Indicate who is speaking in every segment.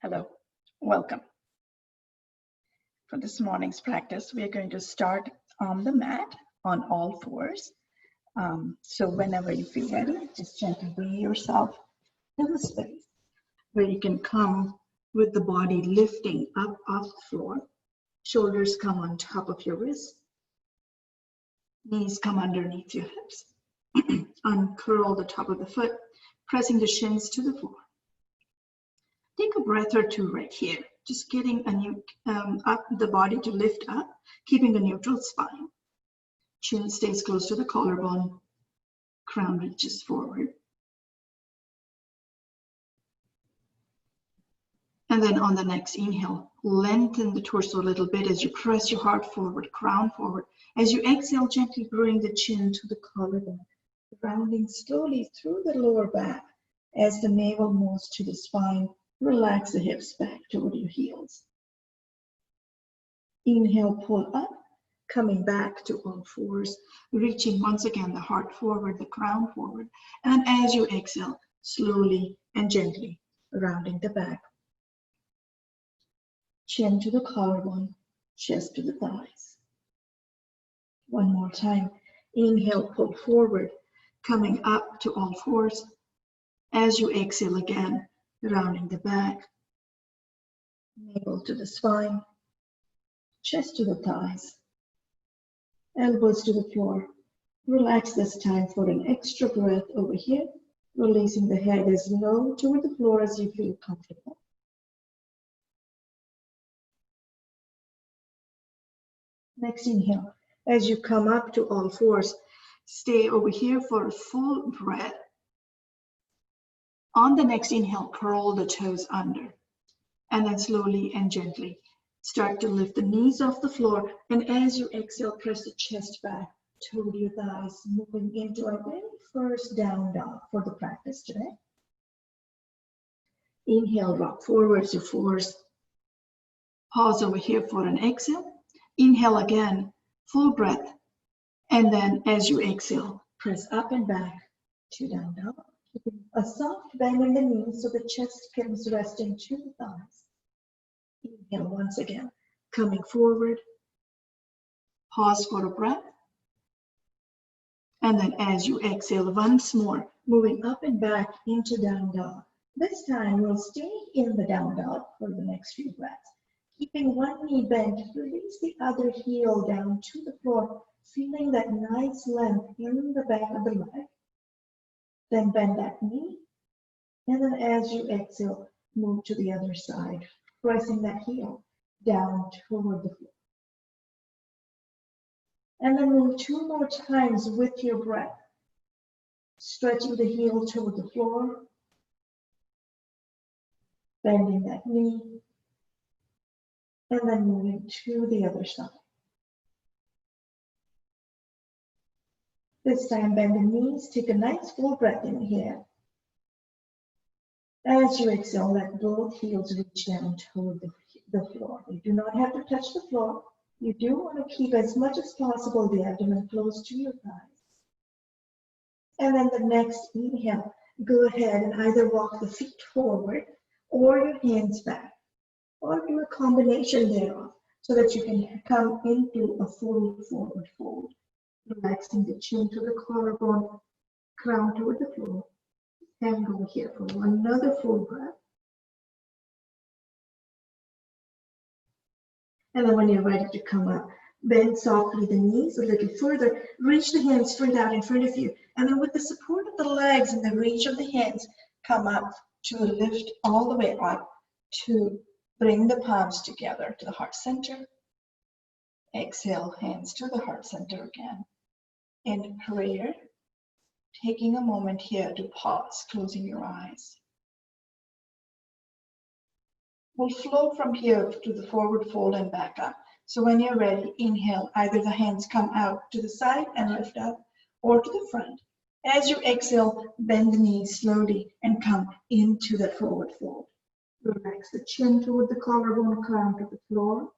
Speaker 1: Hello, welcome. For this morning's practice, we are going to start on the mat on all fours. So whenever you feel ready, just gently bring yourself to the space where you can come with the body lifting up off the floor. Shoulders come on top of your wrists. Knees come underneath your hips. Uncurl the top of the foot, pressing the shins to the floor. Take a breath or two right here, just getting up the body to lift up, keeping a neutral spine. Chin stays close to the collarbone, crown reaches forward. And then on the next inhale, lengthen the torso a little bit as you press your heart forward, crown forward. As you exhale, gently bring the chin to the collarbone, rounding slowly through the lower back as the navel moves to the spine. Relax the hips back toward your heels. Inhale, pull up, coming back to all fours, reaching once again the heart forward, the crown forward. And as you exhale, slowly and gently rounding the back. Chin to the collarbone, chest to the thighs. One more time. Inhale, pull forward, coming up to all fours. As you exhale again, rounding the back, navel to the spine, chest to the thighs, elbows to the floor. Relax this time for an extra breath over here, releasing the head as low toward the floor as you feel comfortable. Next inhale, as you come up to all fours, stay over here for a full breath. On the next inhale, curl the toes under, and then slowly and gently start to lift the knees off the floor. And as you exhale, press the chest back toward your thighs, moving into our very first down dog for the practice today. Inhale, rock forwards to fours. Pause over here for an exhale. Inhale again, full breath. And then as you exhale, press up and back to down dog. Keeping a soft bend in the knees so the chest comes resting to the thighs. Inhale once again, coming forward. Pause for a breath. And then as you exhale once more, moving up and back into down dog. This time we'll stay in the down dog for the next few breaths. Keeping one knee bent, release the other heel down to the floor, feeling that nice length in the back of the leg. Then bend that knee, and then as you exhale, move to the other side, pressing that heel down toward the floor. And then move two more times with your breath, stretching the heel toward the floor, bending that knee, and then moving to the other side. This time, bend the knees, take a nice full breath in here. As you exhale, let both heels reach down toward the floor. You do not have to touch the floor. You do want to keep as much as possible the abdomen close to your thighs. And then the next inhale, go ahead and either walk the feet forward or your hands back, or do a combination thereof so that you can come into a full forward fold. Relaxing the chin to the collarbone, crown toward the floor, and go here for another full breath. And then when you're ready to come up, bend softly the knees a little further, reach the hands straight out in front of you, and then with the support of the legs and the reach of the hands, come up to lift all the way up to bring the palms together to the heart center. Exhale, hands to the heart center again. In prayer, taking a moment here to pause, closing your eyes. We'll flow from here to the forward fold and back up. So when you're ready, inhale, either the hands come out to the side and lift up, or to the front. As you exhale, bend the knees slowly and come into the forward fold. Relax the chin toward the collarbone, crown to the floor.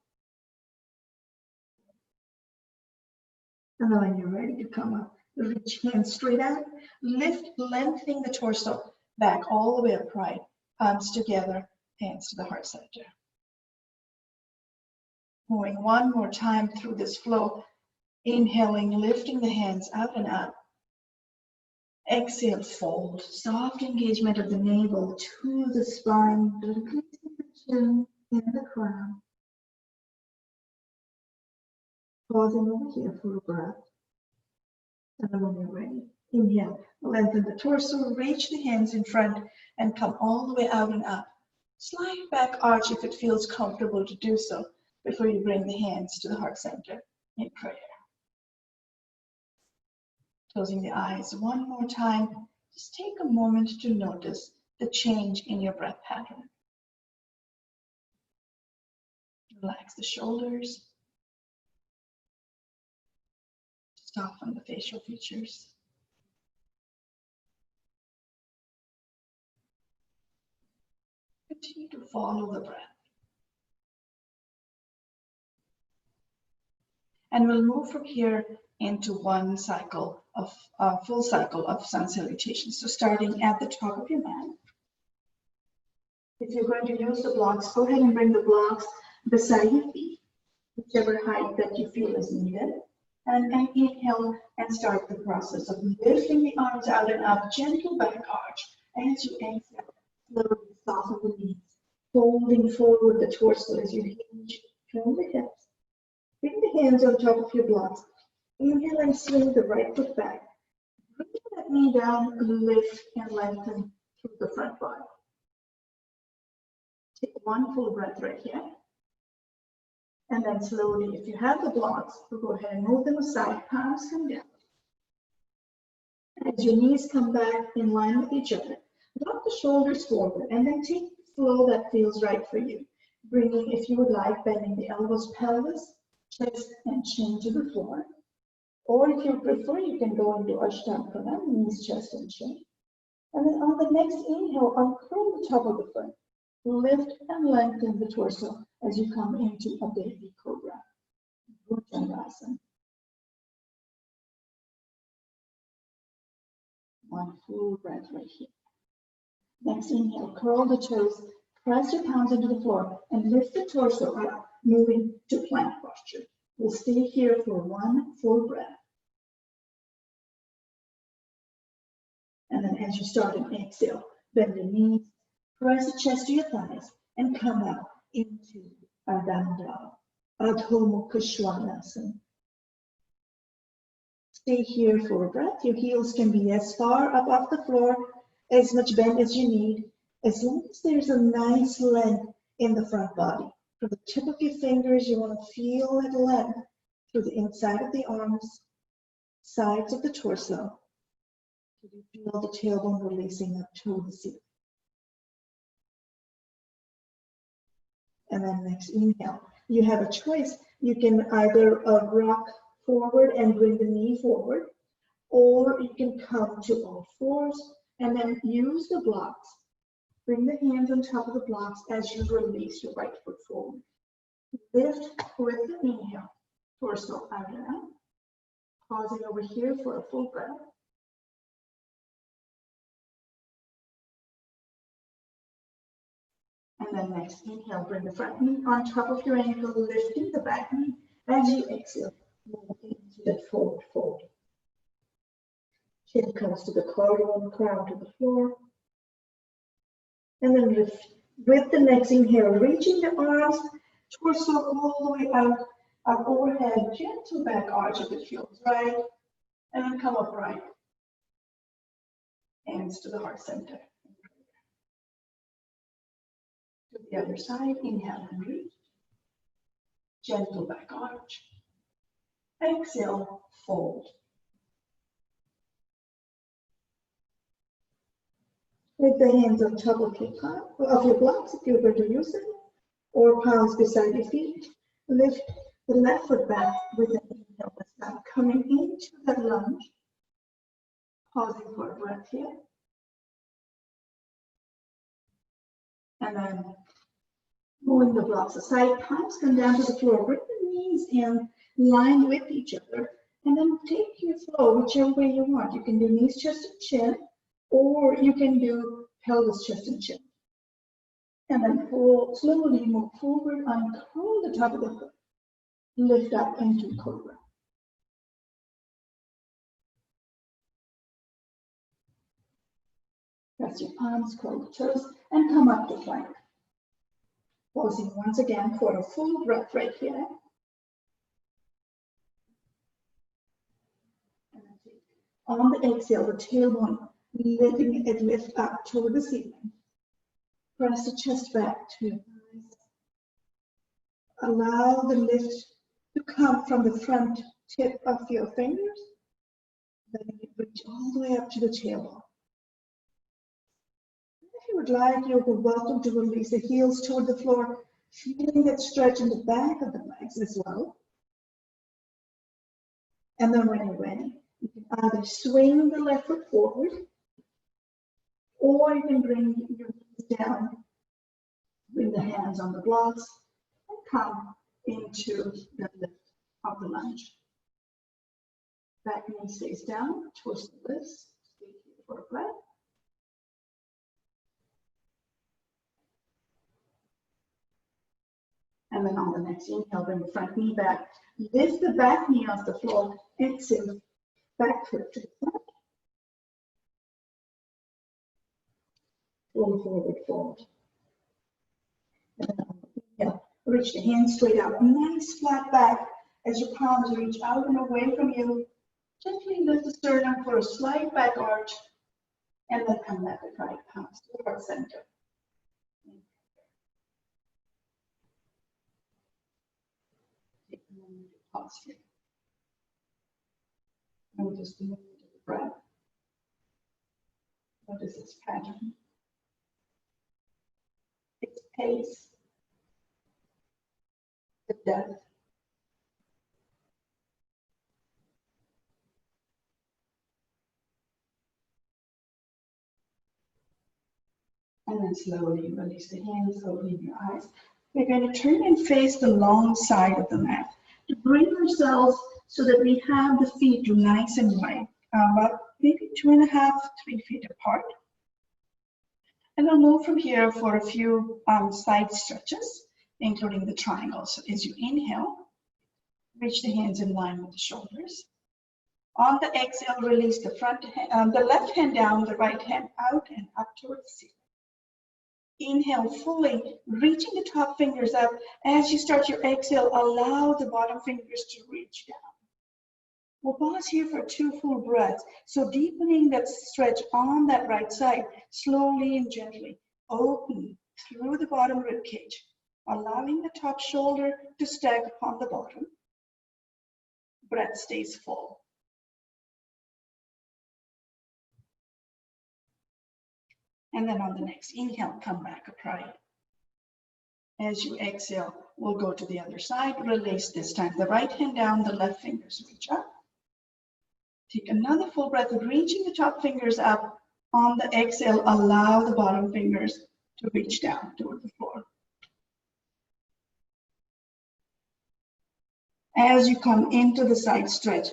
Speaker 1: And then when you're ready to come up, reach hands straight out, lift, lengthening the torso back all the way upright, palms together, Hands to the heart center. Moving one more time through this flow. Inhaling, lifting the hands up and up. Exhale, fold. Soft engagement of the navel to the spine, releasing the chin and the crown. Pausing over here for a breath. And then when you're ready, inhale, lengthen the torso, reach the hands in front, and come all the way out and up. Slight back arch if it feels comfortable to do so before you bring the hands to the heart center in prayer. Closing the eyes one more time, just take a moment to notice the change in your breath pattern. Relax the shoulders. Soften the facial features. Continue to follow the breath. And we'll move from here into one cycle of full cycle of sun salutations. So starting at the top of your mat. If you're going to use the blocks, go ahead and bring the blocks beside your feet, whichever height that you feel is needed. And inhale and start the process of lifting the arms out and up, gentle back arch. As you exhale, slowly soften the knees, folding forward the torso as you hinge from the hips. Bring the hands on top of your blocks. Inhale and swing the right foot back. Bring that knee down, lift and lengthen through the front body. Take one full breath right here. And then slowly, if you have the blocks, we'll go ahead and move them aside, palms come down. As your knees come back in line with each other, drop the shoulders forward and then take the flow that feels right for you. Bringing, if you would like, bending the elbows, pelvis, chest and chin to the floor. Or if you prefer, you can go into Ashtanga, knees, chest and chin. And then on the next inhale, uncurl the top of the foot. Lift and lengthen the torso as you come into a baby cobra. Bhujangasana. One full breath right here. Next inhale, curl the toes, press your palms into the floor, and lift the torso up, moving to plank posture. We'll stay here for one full breath. And then as you start an exhale, bend the knees, press the chest to your thighs, and come out into Ardha Dava, Adho Mukha Svanasana. Stay here for a breath. Your heels can be as far up off the floor, as much bend as you need, as long as there's a nice length in the front body. From the tip of your fingers, you want to feel that length through the inside of the arms, sides of the torso. You feel the tailbone releasing up toward the ceiling. And then next inhale, you have a choice. You can either rock forward and bring the knee forward, or you can come to all fours and then use the blocks. Bring the hands on top of the blocks as you release your right foot forward. Lift with the inhale, torso out and out. Pausing over here for a full breath. And then next inhale, bring the front knee on top of your ankle, lifting the back knee. As you exhale, moving into that forward fold. Chin comes to the collarbone, crown to the floor. And then lift with the next inhale, reaching the arms, torso all the way out, up overhead, gentle back arch if it feels right. And then come upright. Hands to the heart center. To the other side, inhale and reach. Gentle back arch. Exhale, fold. With the hands on top of your blocks, if you're going to use them, or palms beside your feet, lift the left foot back with an inhale this time, coming into that lunge. Pausing for a breath here. And then moving the blocks aside, palms come down to the floor, bring the knees in line with each other, and then take your flow whichever way you want. You can do knees, chest, and chin, or you can do pelvis, chest, and chin. And then pull, slowly move forward, uncurl the top of the foot. Lift up into cobra. Press your palms, curl the toes, and come up to plank. Pausing once again for a full breath right here. On the exhale, the tailbone, letting it lift up toward the ceiling. Press the chest back to your thighs. Allow the lift to come from the front tip of your fingers. Letting it reach all the way up to the tailbone. If you would like, you're welcome to release the heels toward the floor, feeling that stretch in the back of the legs as well. And then when you're ready, you can either swing the left foot forward, or you can bring your knees down, bring the hands on the blocks, and come into the lift of the lunge. Back knee stays down, twist the wrists, stay here for a breath. And then on the next inhale, bring the front knee back. Lift the back knee off the floor. Exhale, back foot to the front. Roll forward, fold. And then on the inhale, reach the hands straight out. Nice flat back as your palms reach out and away from you. Gently lift the sternum for a slight back arch. And then come back with right palms to heart center. Pause here. And we'll just move to the breath. What is this pattern? Its pace, the depth. And then slowly release the hands, opening your eyes. We're going to turn and face the long side of the mat to bring ourselves so that we have the feet nice and wide, about maybe 2.5, 3 feet apart. And I'll move from here for a few side stretches, including the triangle. So as you inhale, reach the hands in line with the shoulders. On the exhale, release the the left hand down, the right hand out and up towards the ceiling. Inhale fully, reaching the top fingers up. As you start your exhale, allow the bottom fingers to reach down. We'll pause here for 2 full breaths. So deepening that stretch on that right side, slowly and gently. Open through the bottom rib cage, allowing the top shoulder to stack upon the bottom. Breath stays full. And then on the next inhale, come back upright. As you exhale, we'll go to the other side. Release this time. The right hand down, the left fingers reach up. Take another full breath, reaching the top fingers up. On the exhale, allow the bottom fingers to reach down toward the floor. As you come into the side stretch,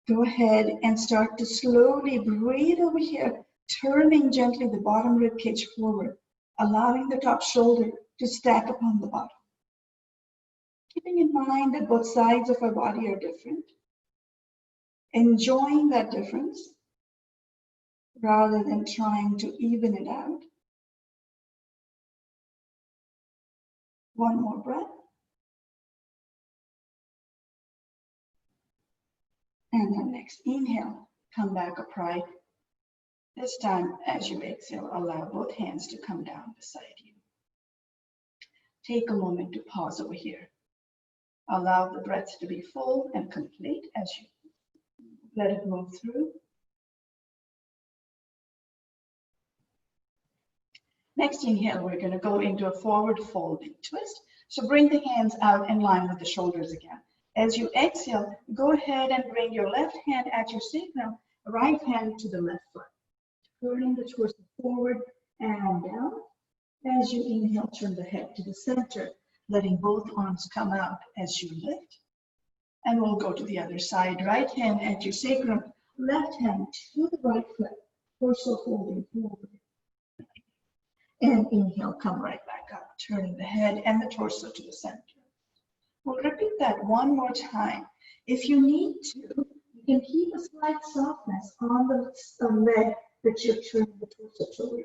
Speaker 1: go ahead and start to slowly breathe over here, turning gently the bottom rib cage forward, allowing the top shoulder to stack upon the bottom. Keeping in mind that both sides of our body are different. Enjoying that difference rather than trying to even it out. One more breath. And then next inhale, come back upright. This time, as you exhale, allow both hands to come down beside you. Take a moment to pause over here. Allow the breath to be full and complete as you let it move through. Next inhale, we're going to go into a forward folding twist. So bring the hands out in line with the shoulders again. As you exhale, go ahead and bring your left hand at your sacrum, right hand to the left foot. Turning the torso forward and down. As you inhale, turn the head to the center, letting both arms come out as you lift. And we'll go to the other side. Right hand at your sacrum, left hand to the right foot, torso folding forward. And inhale, come right back turning the head and the torso to the center. We'll repeat that one more time. If you need to, you can keep a slight softness on the leg that you're turning the torso toward.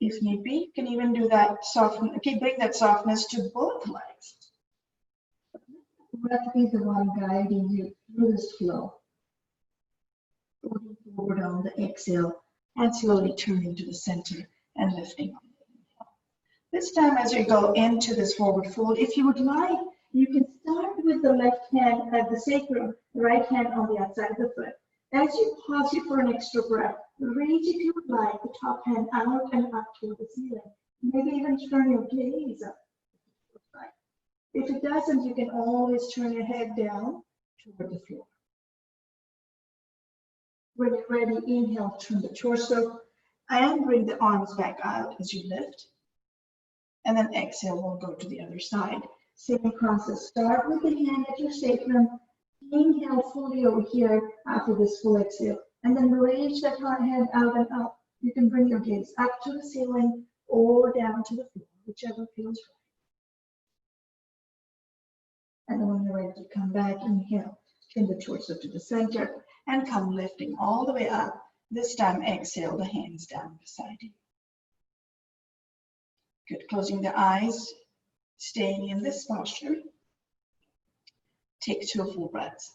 Speaker 1: If need be, you can even do that bring that softness to both legs. Breath be the one guiding you through this flow. Moving forward on the exhale and slowly turning to the center and lifting on the inhale. This time as you go into this forward fold, if you would like, you can start with the left hand at the sacrum, right hand on the outside of the foot. As you pause here for an extra breath, reach if you would like the top hand out and up toward the ceiling. Maybe even turn your gaze up. If it doesn't, you can always turn your head down toward the floor. When you're ready, inhale, turn the torso and bring the arms back out as you lift. And then exhale, we'll go to the other side. Same process. Start with the hand at your sacrum. Inhale fully over here after this full exhale. And then reach that hand out and up. You can bring your gaze up to the ceiling or down to the floor, whichever feels right. And then when you're ready to come back, inhale, turn the torso to the center and come lifting all the way up. This time, exhale, the hands down beside you. Good. Closing the eyes, staying in this posture. Take 2 full breaths.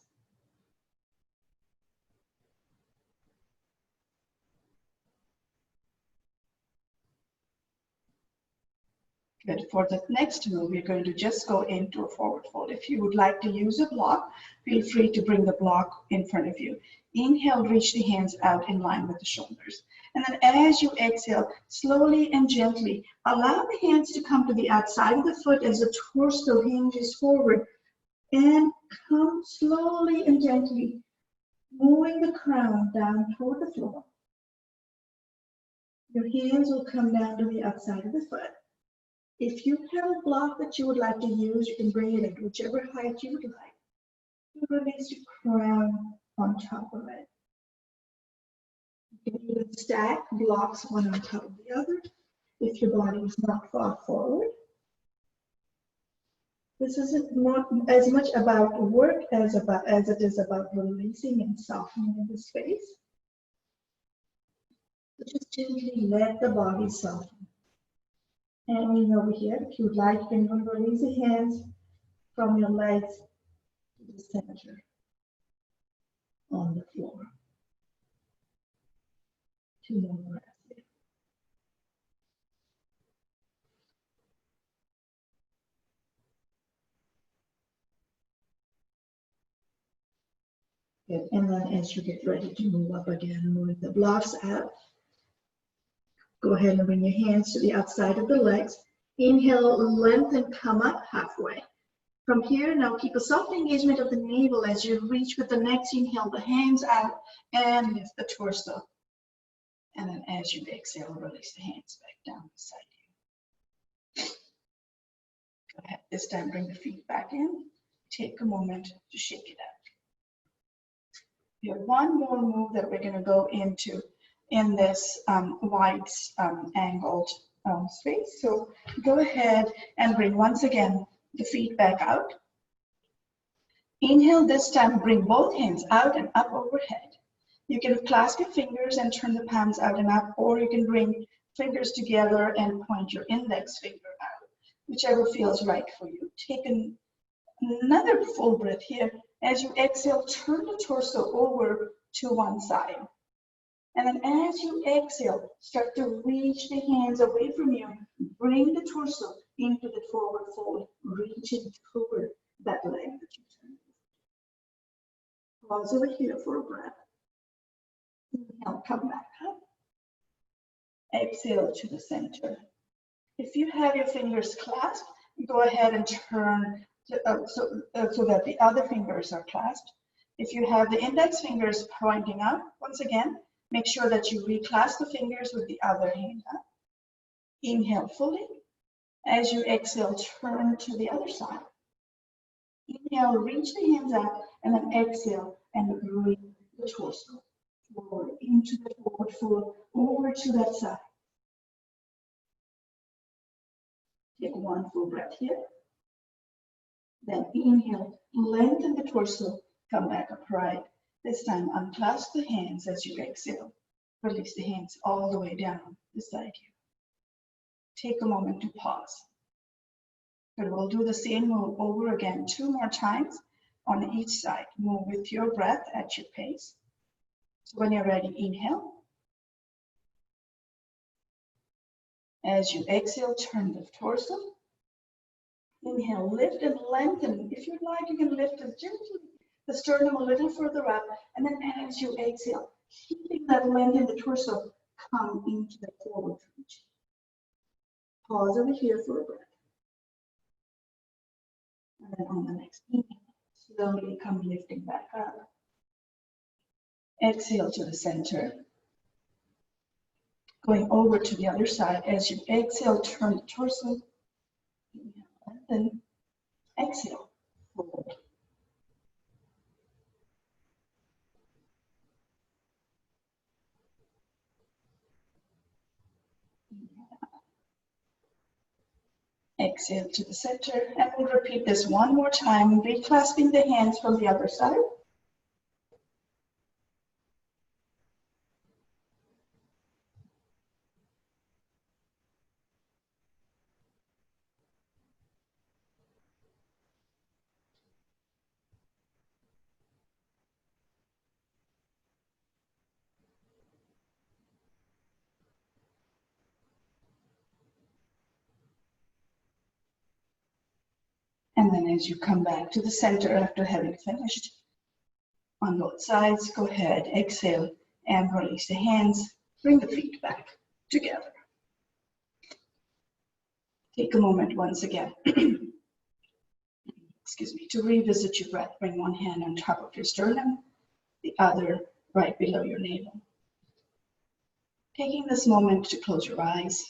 Speaker 1: Good. For the next move, we're going to just go into a forward fold. If you would like to use a block, feel free to bring the block in front of you. Inhale, reach the hands out in line with the shoulders. And then as you exhale, slowly and gently, allow the hands to come to the outside of the foot as the torso hinges forward. And come slowly and gently, moving the crown down toward the floor. Your hands will come down to the outside of the foot. If you have a block that you would like to use, you can bring it in whichever height you would like. You release your crown on top of it. You can even stack blocks one on top of the other if your body is not far forward. This isn't not as much about work as it is about releasing and softening in the space. So just gently let the body soften. Hanging over here, if you'd like, you can even release the hands from your legs to the center on the floor. 2 more breaths. Good. And then as you get ready to move up again, moving the blocks out, go ahead and bring your hands to the outside of the legs. Inhale, lengthen, come up halfway. From here, now keep a soft engagement of the navel as you reach with the next inhale, the hands out and lift the torso. And then as you exhale, release the hands back down beside you. Go ahead. This time, bring the feet back in. Take a moment to shake it out. We have one more move that we're going to go into in this wide angled space. So go ahead and bring once again the feet back out. Inhale, this time bring both hands out and up overhead. You can clasp your fingers and turn the palms out and up, or you can bring fingers together and point your index finger out, whichever feels right for you. Take another full breath here. As you exhale, turn the torso over to one side. And then as you exhale, start to reach the hands away from you. Bring the torso into the forward fold, reaching toward that leg that you turned. Pause over here for a breath. Inhale, come back up. Exhale to the center. If you have your fingers clasped, go ahead and turn so that the other fingers are clasped. If you have the index fingers pointing up, once again, make sure that you reclasp the fingers with the other hand up. Inhale fully. As you exhale, turn to the other side. Inhale, reach the hands out, and then exhale and bring the torso forward into the forward fold, over to that side. Take one full breath here. Then inhale, lengthen the torso, come back upright. This time unclasp the hands as you exhale. Release the hands all the way down beside you. Take a moment to pause. But we'll do the same move over again 2 more times on each side. Move with your breath at your pace. So when you're ready, inhale. As you exhale, turn the torso. Inhale, lift and lengthen. If you'd like, you can lift it gently, the sternum a little further up. And then as you exhale, keeping that length in the torso, come into the forward reach. Pause over here for a breath. And then on the next inhale, slowly come lifting back up. Exhale to the center. Going over to the other side. As you exhale, turn the torso. Inhale, lengthen. Exhale, forward. Exhale to the center, and we'll repeat this one more time, reclasping the hands from the other side. And then as you come back to the center after having finished on both sides, go ahead, exhale, and release the hands. Bring the feet back together. Take a moment once again, excuse me, to revisit your breath. Bring one hand on top of your sternum, the other right below your navel. Taking this moment to close your eyes,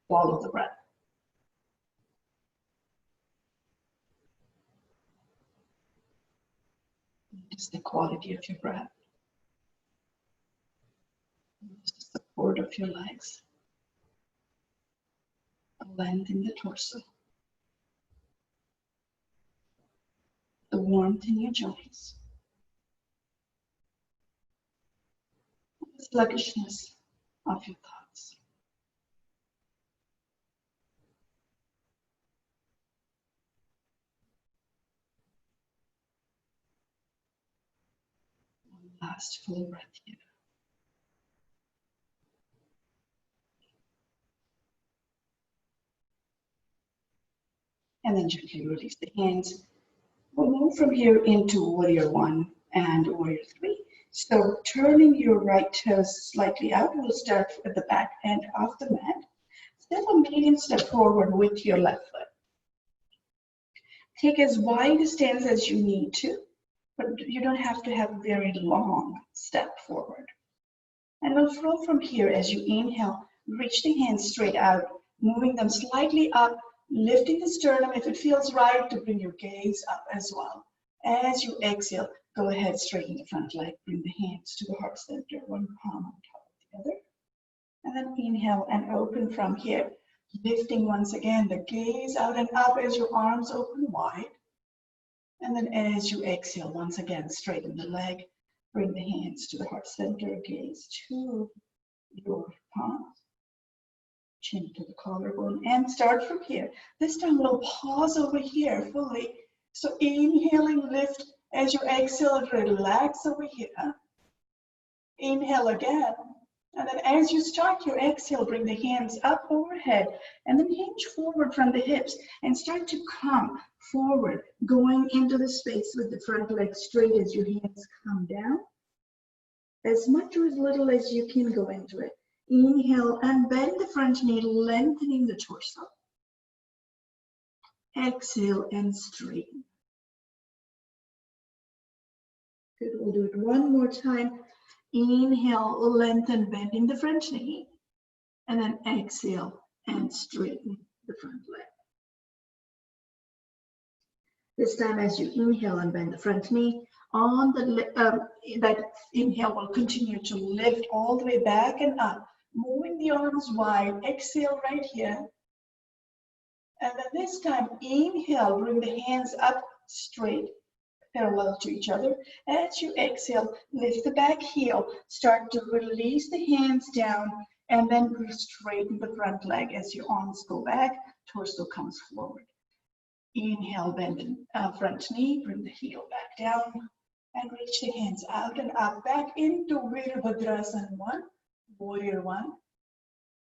Speaker 1: follow the breath. Notice the quality of your breath. Notice the support of your legs. The length in the torso. The warmth in your joints. The sluggishness of your thoughts. One last full breath here. And then gently release the hands. We'll move from here into Warrior 1 and Warrior 3. So turning your right toes slightly out, we'll start at the back end of the mat. Step a medium step forward with your left foot. Take as wide a stance as you need to, but you don't have to have a very long step forward. And we'll flow from here as you inhale, reach the hands straight out, moving them slightly up, lifting the sternum if it feels right to bring your gaze up as well. As you exhale, go ahead, straighten the front leg, bring the hands to the heart center, one palm on top of the other. And then inhale and open from here, lifting once again the gaze out and up as your arms open wide. And then as you exhale, once again, straighten the leg, bring the hands to the heart center, gaze to your palms. Chin to the collarbone, and start from here. This time we'll pause over here fully. So inhaling, lift. As you exhale, relax over here. Inhale again. And then as you start your exhale, bring the hands up overhead and then hinge forward from the hips and start to come forward, going into the space with the front leg straight as your hands come down. As much or as little as you can go into it. Inhale and bend the front knee, lengthening the torso. Exhale and straighten. Good, we'll do it one more time. Inhale, lengthen, bending the front knee. And then exhale and straighten the front leg. This time as you inhale and bend the front knee, on that inhale will continue to lift all the way back and up. Moving the arms wide, exhale right here. And then this time, inhale, bring the hands up straight, parallel to each other. As you exhale, lift the back heel, start to release the hands down, and then straighten the front leg as your arms go back, torso comes forward. Inhale, bend the front knee, bring the heel back down, and reach the hands out and up, back into Virabhadrasana 1, Warrior 1.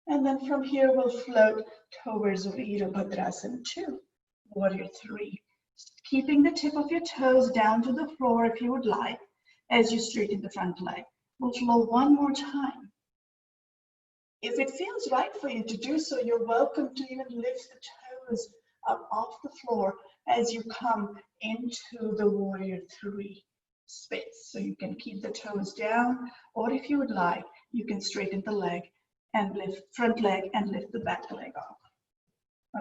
Speaker 1: And then from here, we'll float towards Virabhadrasana 2, Warrior 3. Keeping the tip of your toes down to the floor if you would like, as you straighten the front leg. We'll flow one more time. If it feels right for you to do so, you're welcome to even lift the toes up off the floor as you come into the Warrior 3 space. So you can keep the toes down, or if you would like, you can straighten the leg and lift front leg and lift the back leg off.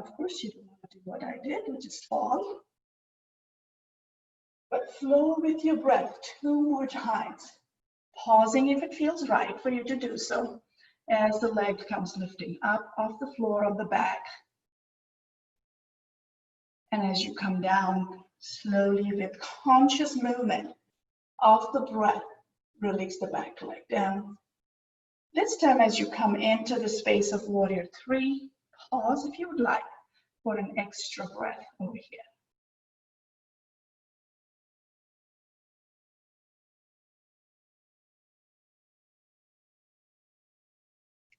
Speaker 1: Of course, you don't want to do what I did, which is fall. But flow with your breath 2 more times, pausing if it feels right for you to do so, as the leg comes lifting up off the floor of the back. And as you come down, slowly with conscious movement of the breath, release the back leg down. This time, as you come into the space of Warrior 3, pause if you would like for an extra breath over here.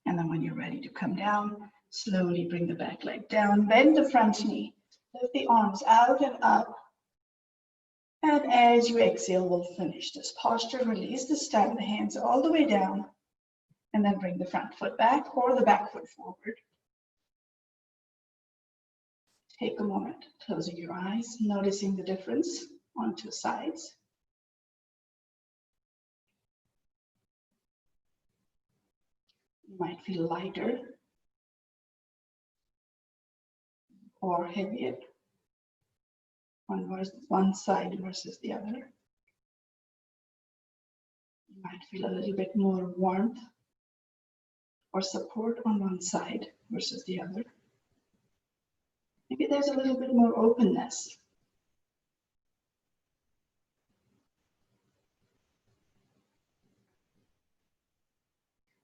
Speaker 1: And then when you're ready to come down, slowly bring the back leg down, bend the front knee, lift the arms out and up. And as you exhale, we'll finish this posture. Release this time, the hands all the way down, and then bring the front foot back or the back foot forward. Take a moment, closing your eyes, noticing the difference on 2 sides. You might feel lighter or heavier on one side versus the other. You might feel a little bit more warmth or support on one side versus the other. Maybe there's a little bit more openness.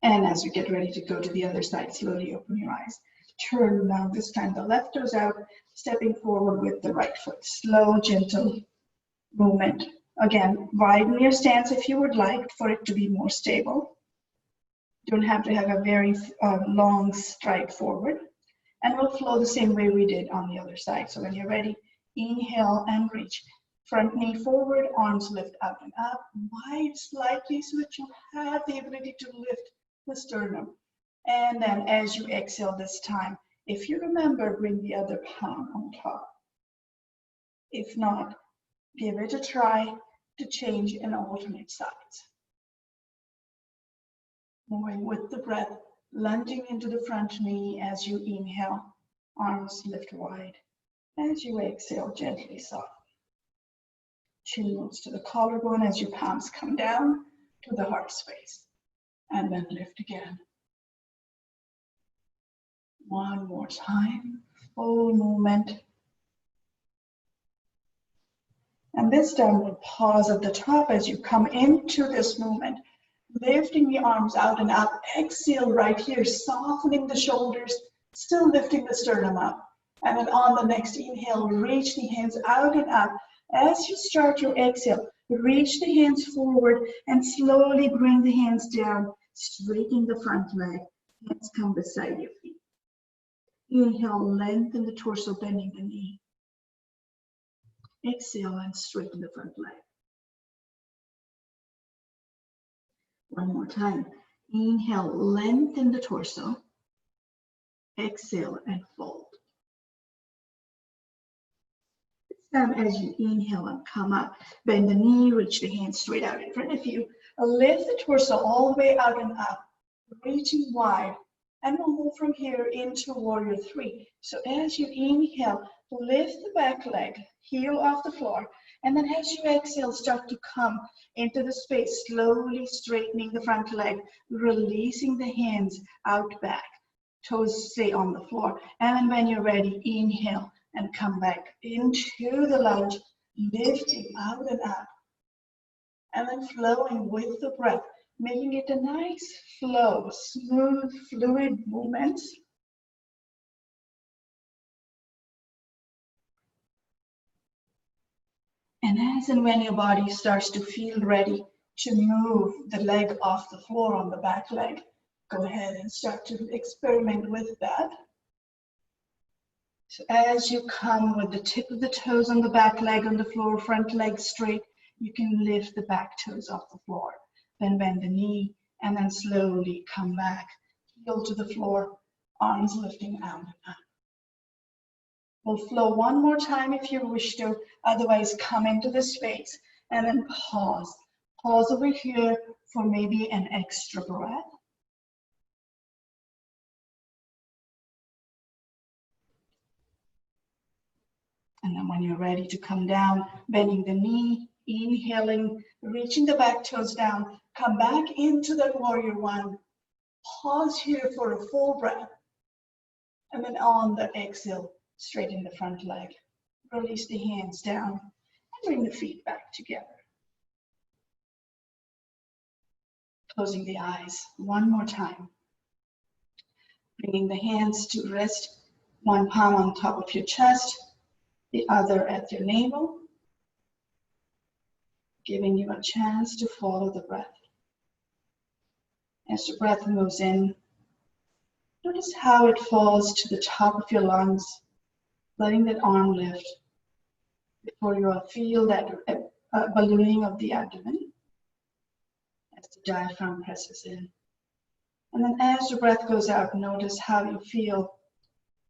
Speaker 1: And as you get ready to go to the other side, slowly open your eyes. Turn now, this time the left toes out, stepping forward with the right foot. Slow, gentle movement. Again, widen your stance if you would like for it to be more stable. You don't have to have a very long stride forward. And we'll flow the same way we did on the other side. So when you're ready, inhale and reach. Front knee forward, arms lift up and up, wide slightly so that you have the ability to lift the sternum. And then as you exhale this time, if you remember, bring the other palm on top. If not, give it a try to change and alternate sides. Moving with the breath, lunging into the front knee as you inhale, arms lift wide. As you exhale, gently soften. Chin moves to the collarbone as your palms come down to the heart space. And then lift again. One more time, full movement. And this time we'll pause at the top as you come into this movement, lifting the arms out and up. Exhale right here, softening the shoulders, still lifting the sternum up. And then on the next inhale, reach the hands out and up. As you start your exhale, reach the hands forward and slowly bring the hands down, straightening the front leg. Hands come beside your feet. Inhale, lengthen the torso, bending the knee. Exhale and straighten the front leg. One more time. Inhale, lengthen the torso. Exhale and fold. As you inhale and come up, bend the knee, reach the hands straight out in front of you. Lift the torso all the way out and up, reaching wide. And we'll move from here into Warrior 3. So as you inhale, lift the back leg, heel off the floor. And then as you exhale, start to come into the space, slowly straightening the front leg, releasing the hands out back. Toes stay on the floor. And then when you're ready, inhale and come back into the lunge, lifting out and up. And then flowing with the breath, making it a nice flow, smooth, fluid movements. And as and when your body starts to feel ready to move the leg off the floor on the back leg, go ahead and start to experiment with that. So as you come with the tip of the toes on the back leg on the floor, front leg straight, you can lift the back toes off the floor. Then bend the knee and then slowly come back, heel to the floor, arms lifting out and up. We'll flow one more time if you wish to, otherwise come into the space and then pause. Pause over here for maybe an extra breath. And then when you're ready to come down, bending the knee, inhaling, reaching the back toes down, come back into that warrior one. Pause here for a full breath. And then on the exhale, straighten the front leg. Release the hands down and bring the feet back together. Closing the eyes one more time. Bringing the hands to rest, one palm on top of your chest, the other at your navel, giving you a chance to follow the breath. As the breath moves in, notice how it falls to the top of your lungs, letting that arm lift before you feel that ballooning of the abdomen as the diaphragm presses in. And then as the breath goes out, notice how you feel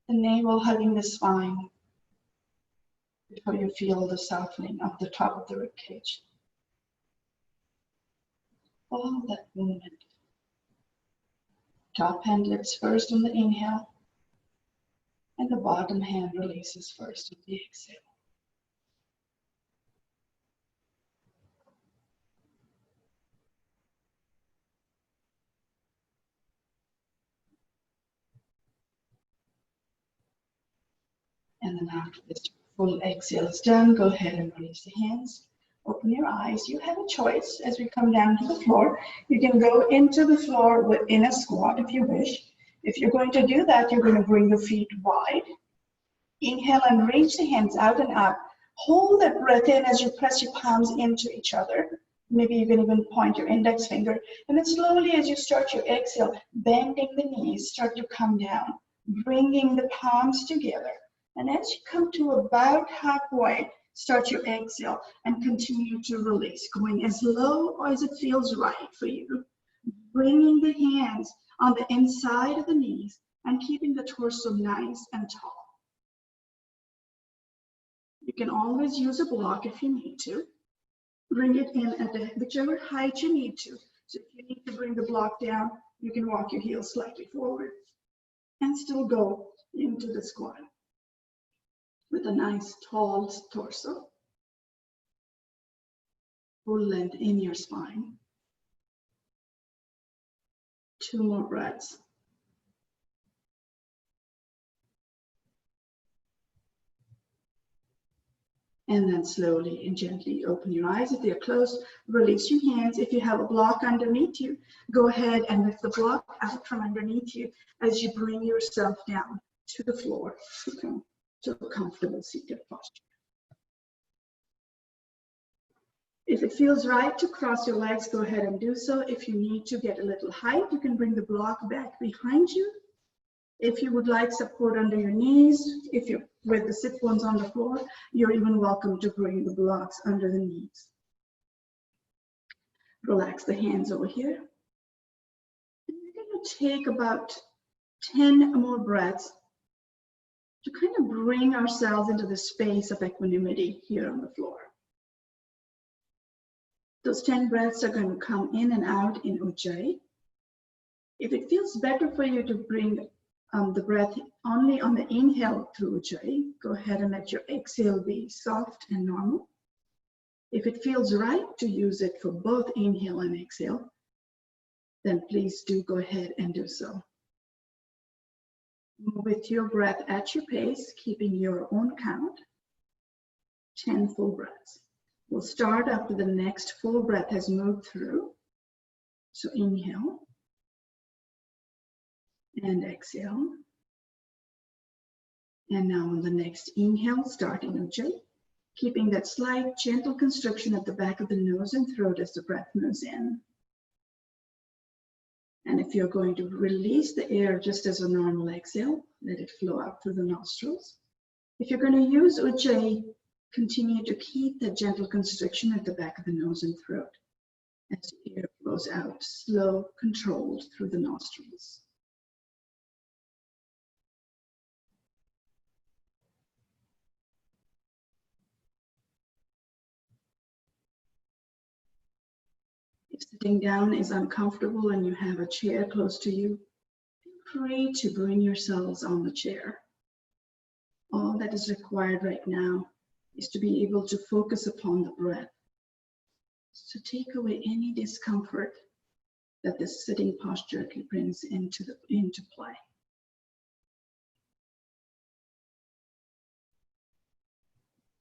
Speaker 1: the navel hugging the spine before you feel the softening of the top of the rib cage. Follow that movement. Top hand lifts first on the inhale, and the bottom hand releases first on the exhale. And then after this full exhale is done, go ahead and release the hands. Open your eyes. You have a choice as we come down to the floor. You can go into the floor in a squat if you wish. If you're going to do that, you're going to bring the feet wide. Inhale and reach the hands out and up. Hold that breath in as you press your palms into each other. Maybe you can even point your index finger. And then slowly as you start your exhale, bending the knees, start to come down, bringing the palms together. And as you come to about halfway, start your exhale and continue to release, going as low as it feels right for you. Bringing the hands on the inside of the knees and keeping the torso nice and tall. You can always use a block if you need to. Bring it in at whichever height you need to. So if you need to bring the block down, you can walk your heels slightly forward and still go into the squat with a nice tall torso. Full length in your spine. 2 more breaths. And then slowly and gently open your eyes. If they're closed, release your hands. If you have a block underneath you, go ahead and lift the block out from underneath you as you bring yourself down to the floor to come to a comfortable seated posture. If it feels right to cross your legs, go ahead and do so. If you need to get a little height, you can bring the block back behind you. If you would like support under your knees, if you're with the sit bones on the floor, you're even welcome to bring the blocks under the knees. Relax the hands over here. And we're going to take about 10 more breaths to kind of bring ourselves into the space of equanimity here on the floor. Those 10 breaths are going to come in and out in Ujjayi. If it feels better for you to bring the breath only on the inhale through Ujjayi, go ahead and let your exhale be soft and normal. If it feels right to use it for both inhale and exhale, then please do go ahead and do so. Move with your breath at your pace, keeping your own count. 10 full breaths. We'll start after the next full breath has moved through. So inhale and exhale. And now on the next inhale, start in Ujjayi, keeping that slight gentle constriction at the back of the nose and throat as the breath moves in. And if you're going to release the air just as a normal exhale, let it flow out through the nostrils. If you're going to use Ujjayi, continue to keep that gentle constriction at the back of the nose and throat as the air flows out, slow, controlled through the nostrils. If sitting down is uncomfortable and you have a chair close to you, feel free to bring yourselves on the chair. All that is required right now is to be able to focus upon the breath. So take away any discomfort that this sitting posture brings into play.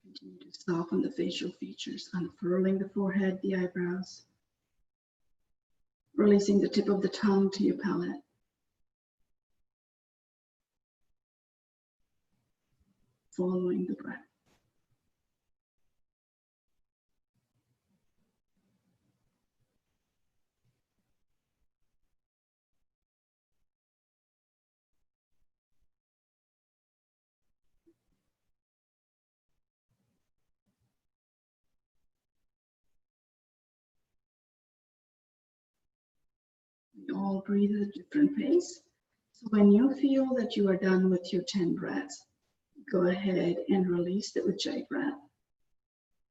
Speaker 1: Continue to soften the facial features, unfurling the forehead, the eyebrows, releasing the tip of the tongue to your palate. Following the breath. We all breathe at a different pace. So when you feel that you are done with your 10 breaths, go ahead and release the Ujjayi breath,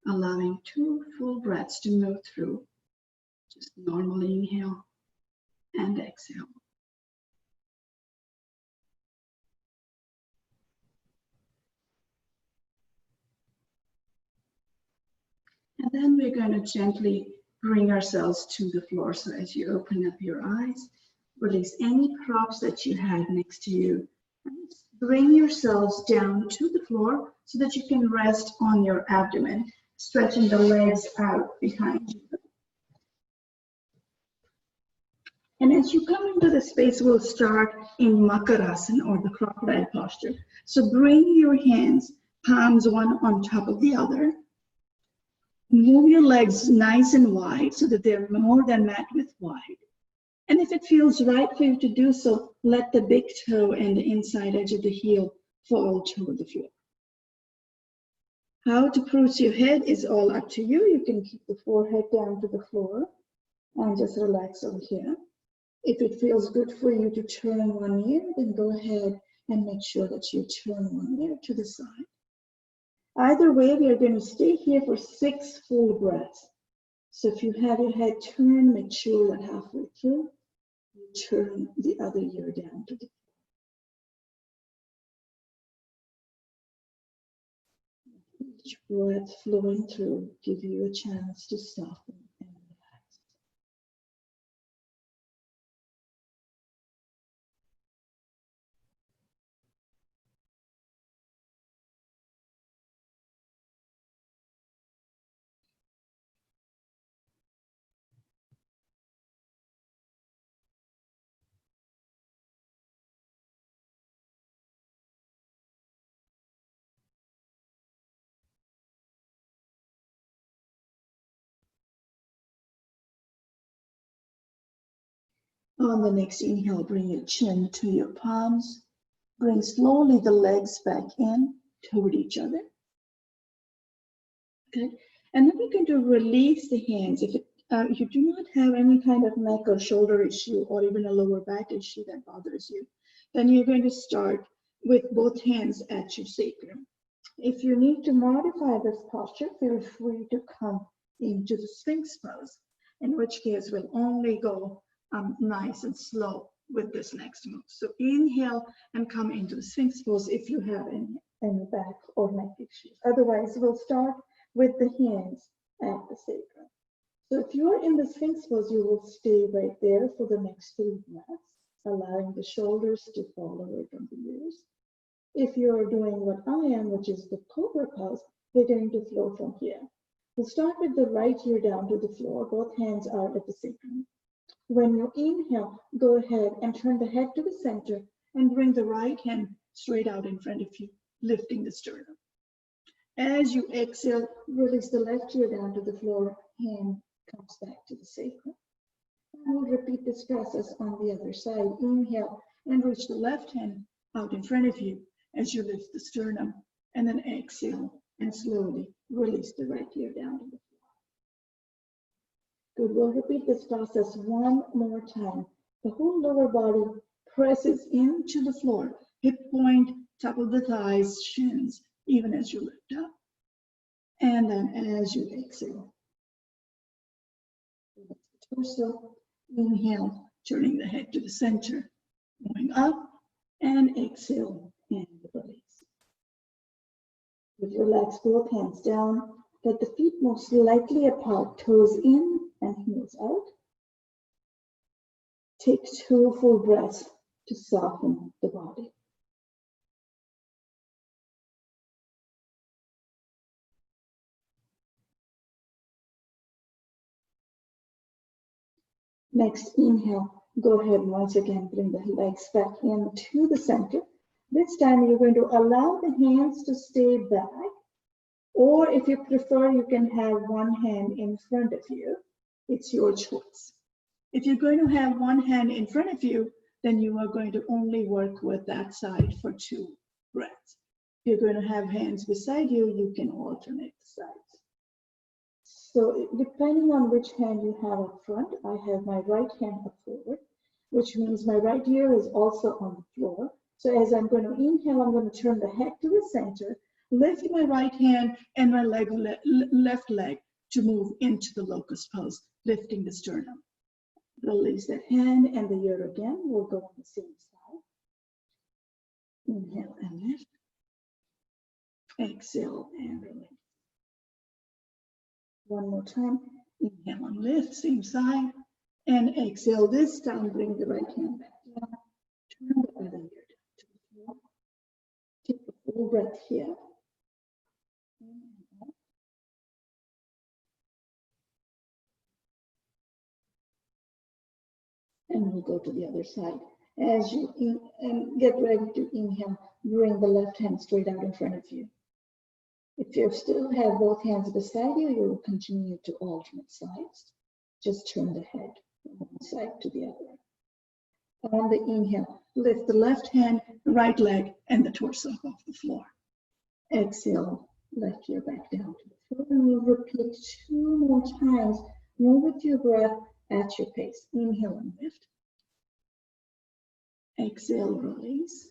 Speaker 1: allowing 2 full breaths to move through. Just normally inhale and exhale. And then we're going to gently bring ourselves to the floor. So as you open up your eyes, release any props that you have next to you. Bring yourselves down to the floor so that you can rest on your abdomen, stretching the legs out behind you. And as you come into the space, we'll start in Makarasana, or the crocodile posture. So bring your hands, palms one on top of the other. Move your legs nice and wide so that they're more than mat width wide. And if it feels right for you to do so, let the big toe and the inside edge of the heel fall toward the floor. How to cruise your head is all up to you. You can keep the forehead down to the floor and just relax over here. If it feels good for you to turn one ear, then go ahead and make sure that you turn one ear to the side. Either way, we are going to stay here for 6 full breaths. So if you have your head turned, make sure that halfway through, you turn the other ear down to the floor. Each breath flowing through give you a chance to soften and relax. On the next inhale, bring your chin to your palms. Bring slowly the legs back in toward each other. Okay, and then we're going to release the hands. If you do not have any kind of neck or shoulder issue or even a lower back issue that bothers you, then you're going to start with both hands at your sacrum. If you need to modify this posture, feel free to come into the Sphinx pose, in which case we'll only go nice and slow with this next move. So inhale and come into the Sphinx pose if you have any back or neck issues. Otherwise, we'll start with the hands at the sacrum. So if you're in the Sphinx pose, you will stay right there for the next 3 breaths. allowing the shoulders to fall away from the ears. If you're doing what I am, which is the cobra pose, we're going to flow from here. We'll start with the right ear down to the floor. Both hands are at the sacrum. When you inhale, go ahead and turn the head to the center and bring the right hand straight out in front of you, lifting the sternum. As you exhale, release the left ear down to the floor, hand comes back to the sacrum. And we'll repeat this process on the other side. Inhale and reach the left hand out in front of you as you lift the sternum, and then exhale and slowly release the right ear down to the floor. Good, we'll repeat this process one more time. The whole lower body presses into the floor, hip point, top of the thighs, shins, even as you lift up. And then as you exhale, lift the torso, inhale, turning the head to the center, going up, and exhale, and release. Relax both hands down, let the feet move slightly apart, toes in and heels out. Take 2 full breaths to soften the body. Next, inhale. Go ahead and once again bring the legs back into the center. This time you're going to allow the hands to stay back, or if you prefer, you can have one hand in front of you. It's your choice. If you're going to have one hand in front of you, then you are going to only work with that side for 2 breaths. If you're going to have hands beside you, you can alternate the sides. So depending on which hand you have up front, I have my right hand up forward, which means my right ear is also on the floor. So as I'm going to inhale, I'm going to turn the head to the center, lift my right hand and my left leg to move into the locust pose, lifting the sternum. Release the hand and the ear again. We'll go on the same side. Inhale and lift. Exhale and release. One more time. Inhale and lift, same side. And exhale. This time, bring the right hand back down. Turn the other ear down to the floor. Take a full breath here. And we'll go to the other side. As you get ready to inhale, bring the left hand straight out in front of you. If you still have both hands beside you, you will continue to alternate sides. Just turn the head from one side to the other. On the inhale, lift the left hand, right leg, and the torso off the floor. Exhale, left ear back down to the floor. And we'll repeat 2 more times. Move with your breath at your pace. Inhale and lift. Exhale, release.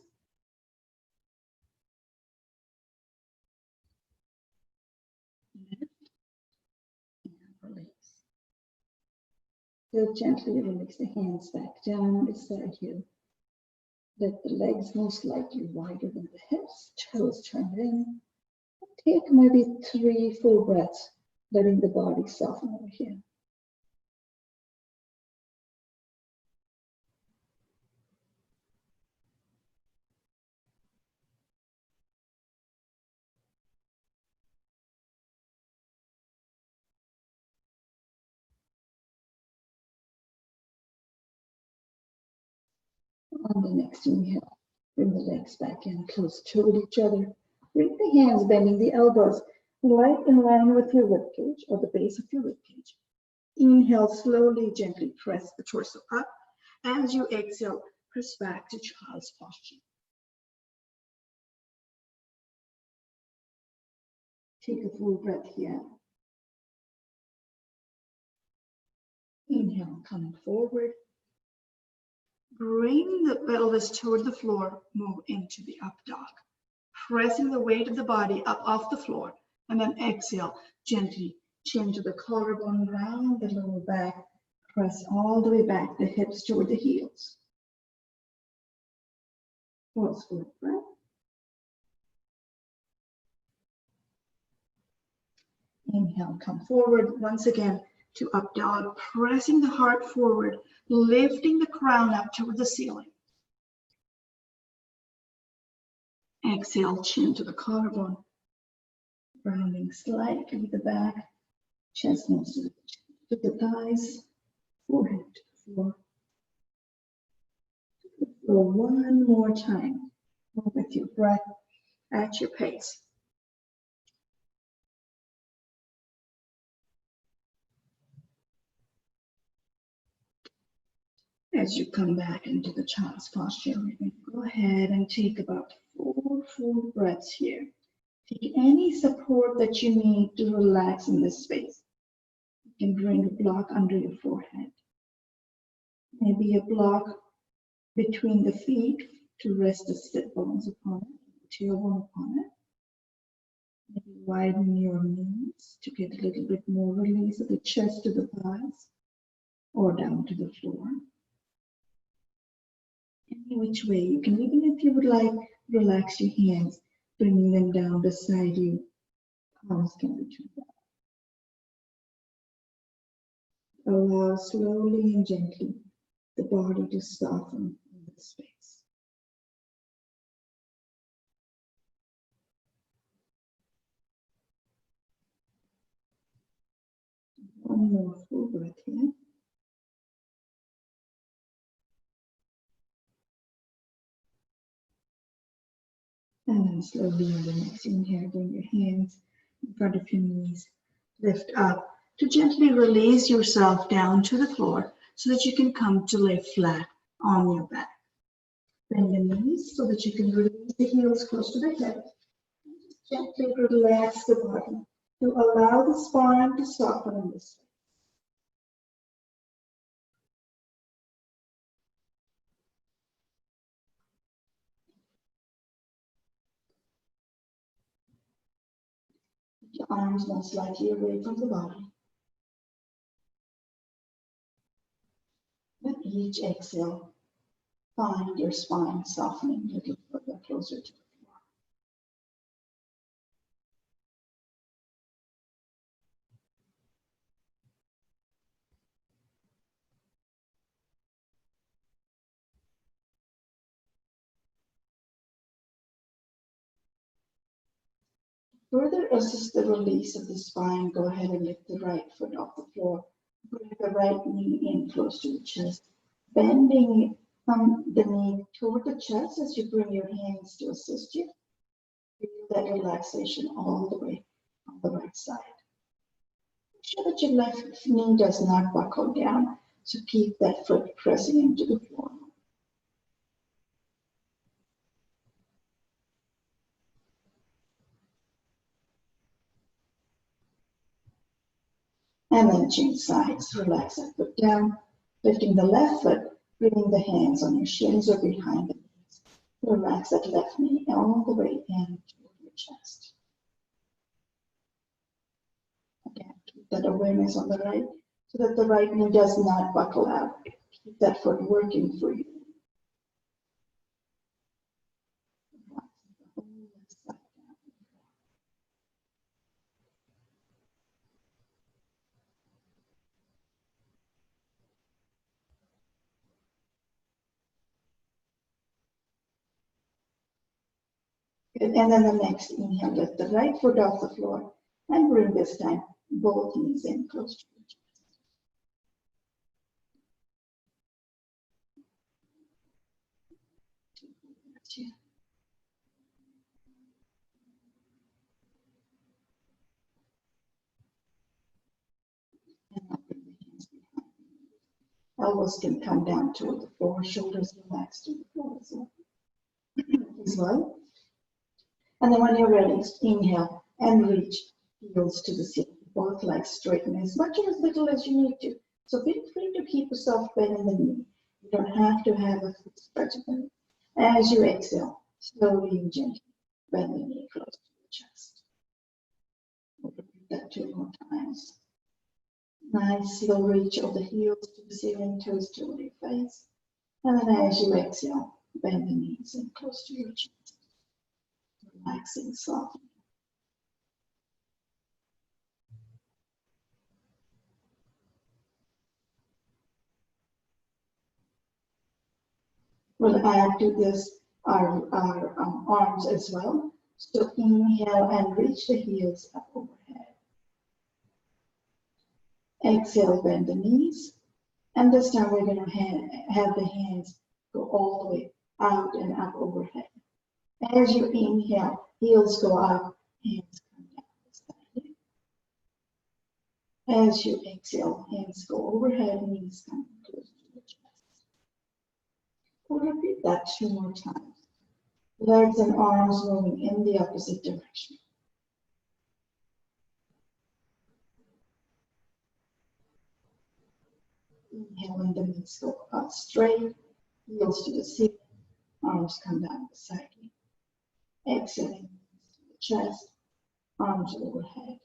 Speaker 1: Lift and release. So gently release the hands back down beside you. Let the legs move slightly wider than the hips, toes turned in. Take maybe 3 full breaths, letting the body soften over here. On the next inhale, bring the legs back in, close toward each other. Bring the hands bending the elbows, right in line with your ribcage or the base of your ribcage. Inhale, slowly, gently press the torso up. As you exhale, press back to child's posture. Take a full breath here. Inhale, coming forward. Bring the pelvis toward the floor, move into the up dog. Pressing the weight of the body up off the floor, and then exhale, gently chin to the collarbone, round the lower back, press all the way back, the hips toward the heels. Pause for a breath. Inhale, come forward. Once again, to up dog, pressing the heart forward, lifting the crown up toward the ceiling. Exhale, chin to the collarbone, rounding slightly the back, chest moves to the thighs, forehead to the floor. So one more time, with your breath at your pace. As you come back into the child's posture, we're going to go ahead and take about 4 full breaths here. Take any support that you need to relax in this space. You can bring a block under your forehead. Maybe a block between the feet to rest the sit bones upon it, tailbone upon it. Maybe widen your knees to get a little bit more release of the chest to the thighs or down to the floor. Any which way you can, even if you would like, relax your hands, bringing them down beside you. Palms can be turned up. Allow slowly and gently the body to soften in this space. One more full breath here. And then slowly on the next inhale, bring your hands in front of your knees. Lift up to gently release yourself down to the floor so that you can come to lay flat on your back. Bend the knees so that you can release the heels close to the head. Gently relax the body to allow the spine to soften in this way. Your arms most slightly away from the body. With each exhale, find your spine softening a little further closer to the floor. Further assist the release of the spine, go ahead and lift the right foot off the floor. Bring the right knee in close to the chest, bending the knee toward the chest as you bring your hands to assist you. Feel that relaxation all the way on the right side. Make sure that your left knee does not buckle down, so keep that foot pressing into the floor. And then change sides. Relax that foot down, lifting the left foot, bringing the hands on your shins or behind the knees. Relax that left knee all the way in toward your chest. Again, keep that awareness on the right so that the right knee does not buckle out. Keep that foot working for you. And then the next inhale, lift the right foot off the floor and bring this time both knees in close to your chest. And now bring the hands behind you. Elbows can come down toward the floor, shoulders relax to the floor as well. And then when you're ready, inhale and reach heels to the ceiling. Both legs straighten as much or as little as you need to. So feel free to keep a soft bend in the knee. You don't have to have a full stretch of it. As you exhale, slowly and gently bend the knee close to the chest. We'll repeat that 2 more times. Nice slow reach of the heels to the ceiling, toes to your face. And then as you exhale, bend the knees in close to your chest. Relaxing, softening. We'll add to this our arms as well. So inhale and reach the heels up overhead. Exhale, bend the knees. And this time we're going to have the hands go all the way out and up overhead. As you inhale, heels go up, hands come down. As you exhale, hands go overhead, knees come close to the chest. We'll repeat that 2 more times. Legs and arms moving in the opposite direction. Inhaling, the knees go up straight, heels to the ceiling, arms come down beside you. Exhaling, knees to the chest, arms overhead.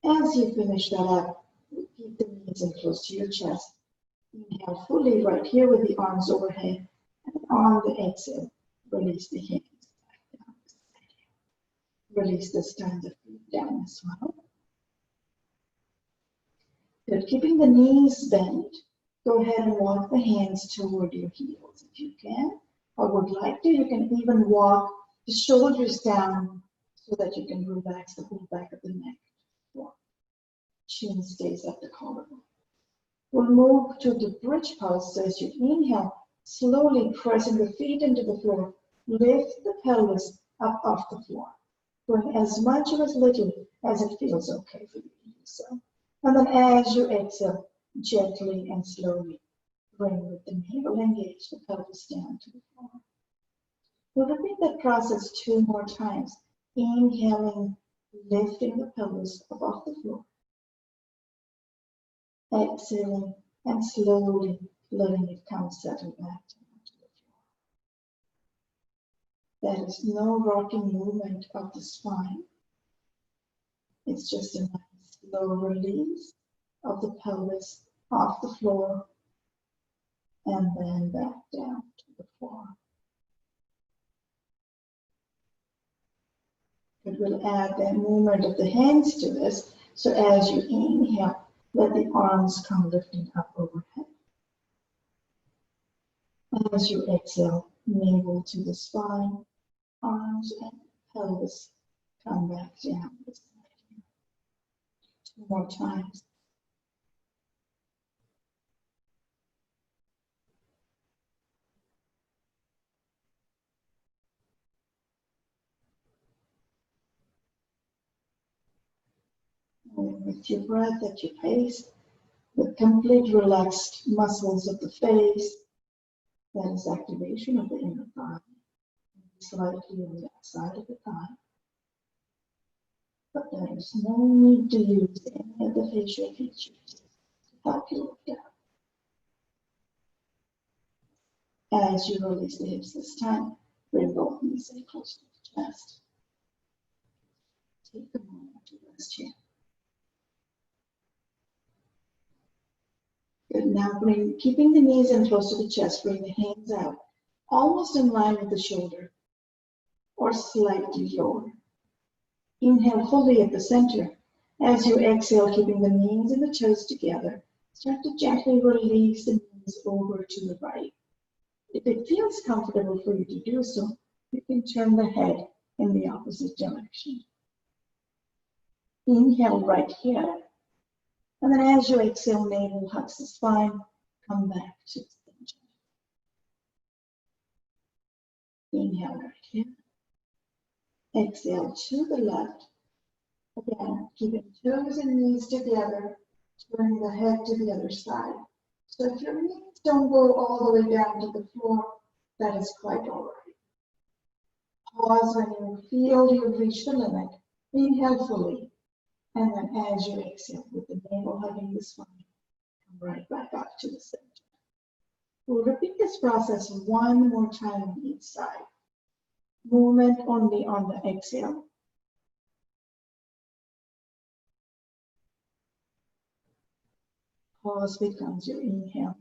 Speaker 1: As you finish that up, keep the knees in close to your chest. Inhale fully right here with the arms overhead, and on the exhale, release the hands back down beside you. Release the stand of feet down as well. Good. Keeping the knees bent, go ahead and walk the hands toward your heels if you can, or would like to. You can even walk the shoulders down so that you can relax the whole back of the neck. Chin stays at the collarbone. We'll move to the bridge pose. So as you inhale, slowly pressing the feet into the floor, lift the pelvis up off the floor. Bring as much or as little as it feels okay for you to do so. And then as you exhale, gently and slowly bring with the navel engaged the pelvis down to the floor. We'll repeat that process 2 more times. Inhaling, lifting the pelvis up off the floor. Exhaling and slowly letting it come settle back down to the floor. There is no rocking movement of the spine. It's just a nice slow release of the pelvis off the floor and then back down to the floor. But we'll add that movement of the hands to this. So as you inhale, let the arms come lifting up overhead. As you exhale, navel to the spine, arms and pelvis come back down beside you. 2 more times. And with your breath at your pace, with complete relaxed muscles of the face, that is activation of the inner thigh, slightly on the outside of the thigh. But there is no need to use any of the facial features to help you lift up. As you release the hips this time, bring both knees in close to the chest. Take a moment to rest here. Good. Now keeping the knees in close to the chest, bring the hands out, almost in line with the shoulder, or slightly lower. Inhale fully at the center. As you exhale, keeping the knees and the toes together, start to gently release the knees over to the right. If it feels comfortable for you to do so, you can turn the head in the opposite direction. Inhale right here. And then as you exhale, navel hugs the spine, come back to the center. Inhale right here. Exhale to the left. Again, keeping toes and knees together, turning the head to the other side. So if your knees don't go all the way down to the floor, that is quite all right. Pause when you feel you've reached the limit. Inhale fully. And then as you exhale, with the navel hugging the spine, come right back up to the center. We'll repeat this process 1 more time on each side. Movement only on the exhale. Pause becomes your inhale.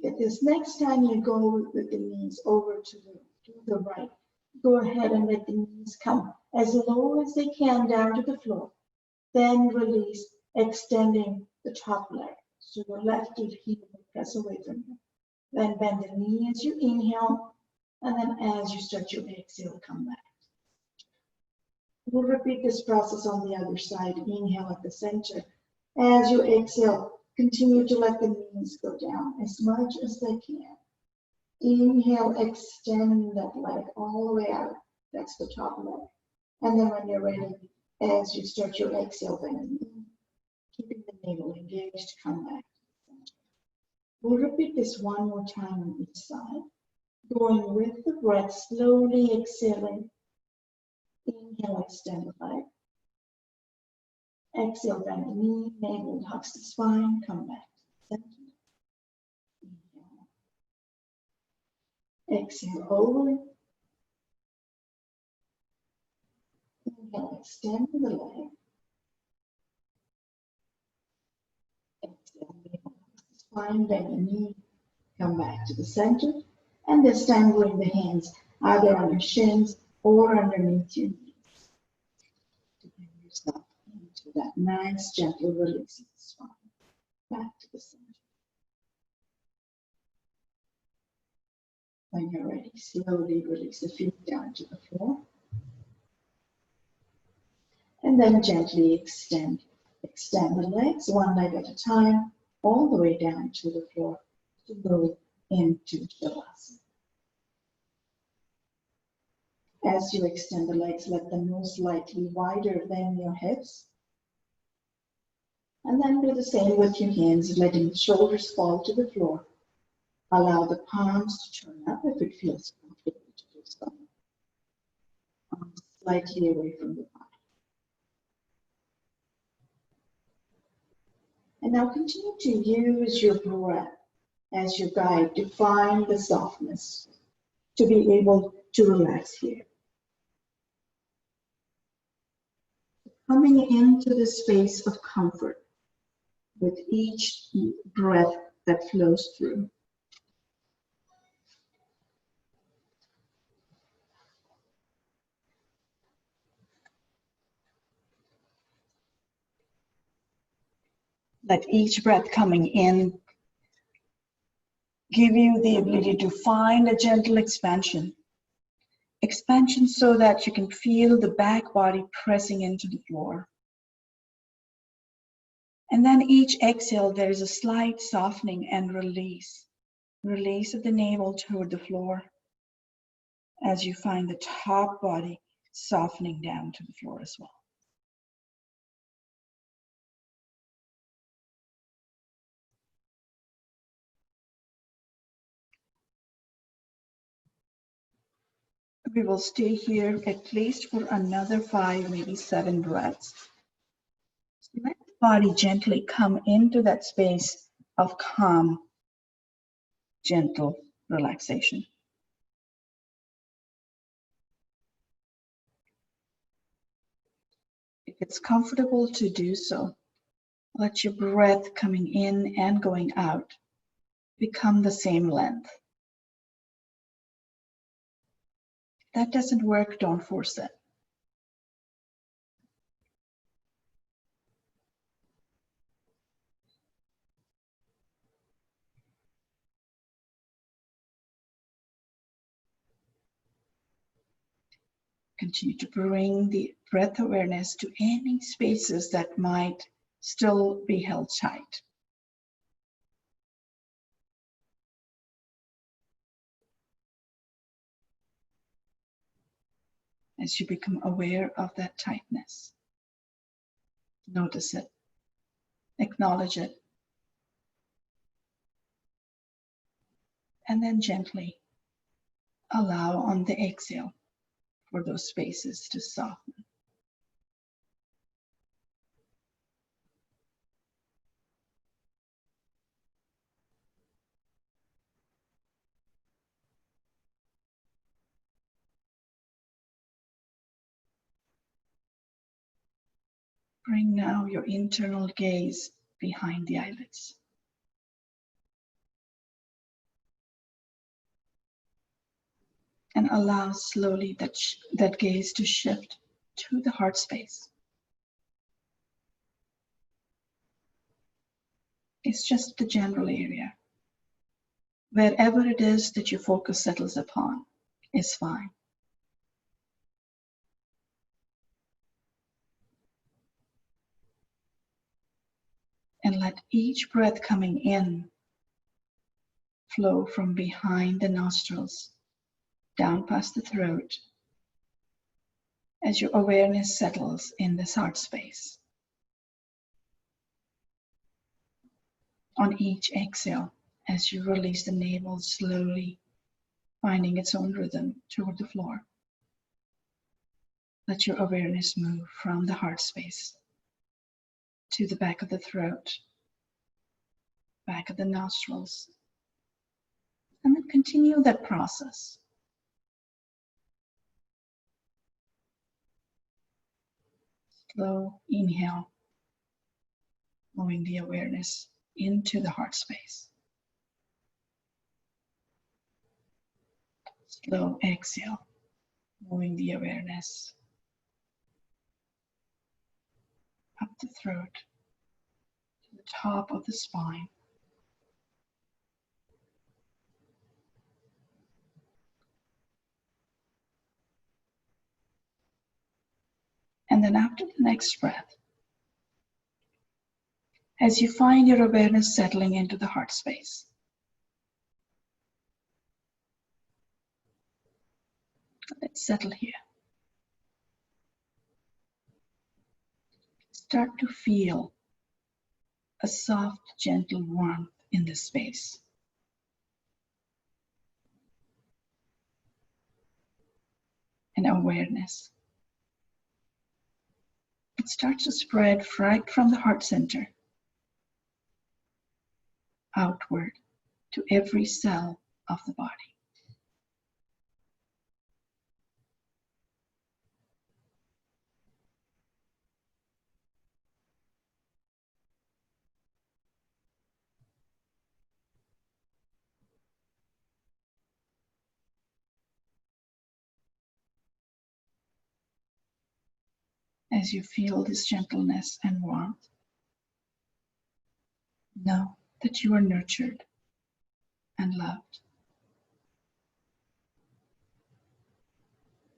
Speaker 1: Get this. Next time you go with the knees over to the right, go ahead and let the knees come as low as they can down to the floor. Then release, extending the top leg. So your left heel will press away from you. Then bend the knee as you inhale, and then as you start your exhale, come back. We'll repeat this process on the other side. Inhale at the center. As you exhale, continue to let the knees go down as much as they can. Inhale, extend that leg all the way out. That's the top leg. And then when you're ready, as you start your exhale, bend the knee, keeping the navel engaged, come back. We'll repeat this one more time on each side. Going with the breath, slowly exhaling. Inhale, extend the leg. Exhale, bend the knee, navel hugs the spine, come back to the center. Inhale. Exhale, over. Inhale, extend the leg. Exhale, navel hugs the spine, bend the knee, come back to the center. And this time bring the hands either on your shins or underneath your knees to bring yourself into that nice gentle release of the spine. Back to the center. When you're ready, slowly release the feet down to the floor. And then gently extend the legs one leg at a time, all the way down to the floor to move into Shavasana. As you extend the legs, let them move slightly wider than your hips. And then do the same with your hands, letting the shoulders fall to the floor. Allow the palms to turn up if it feels comfortable to do so. Arms slightly away from the body. And now continue to use your breath as your guide to find the softness, to be able to relax here. Coming into the space of comfort with each breath that flows through. Let each breath coming in give you the ability to find a gentle expansion. Expansion so that you can feel the back body pressing into the floor. And then each exhale, there is a slight softening and release. Release of the navel toward the floor as you find the top body softening down to the floor as well. We will stay here at least for another 5, maybe 7 breaths. So let the body gently come into that space of calm, gentle relaxation. If it's comfortable to do so, let your breath coming in and going out become the same length. If that doesn't work, don't force it. Continue to bring the breath awareness to any spaces that might still be held tight. As you become aware of that tightness, notice it, acknowledge it, and then gently allow on the exhale for those spaces to soften. Bring now your internal gaze behind the eyelids. And allow slowly that gaze to shift to the heart space. It's just the general area. Wherever it is that your focus settles upon is fine. And let each breath coming in flow from behind the nostrils, down past the throat, as your awareness settles in this heart space. On each exhale, as you release the navel slowly, finding its own rhythm toward the floor, let your awareness move from the heart space to the back of the throat, back of the nostrils, and then continue that process. Slow inhale, moving the awareness into the heart space. Slow exhale, moving the awareness up the throat to the top of the spine. And then after the next breath, as you find your awareness settling into the heart space, let's settle here. Start to feel a soft, gentle warmth in this space. And awareness. It starts to spread right from the heart center outward to every cell of the body. As you feel this gentleness and warmth, know that you are nurtured and loved.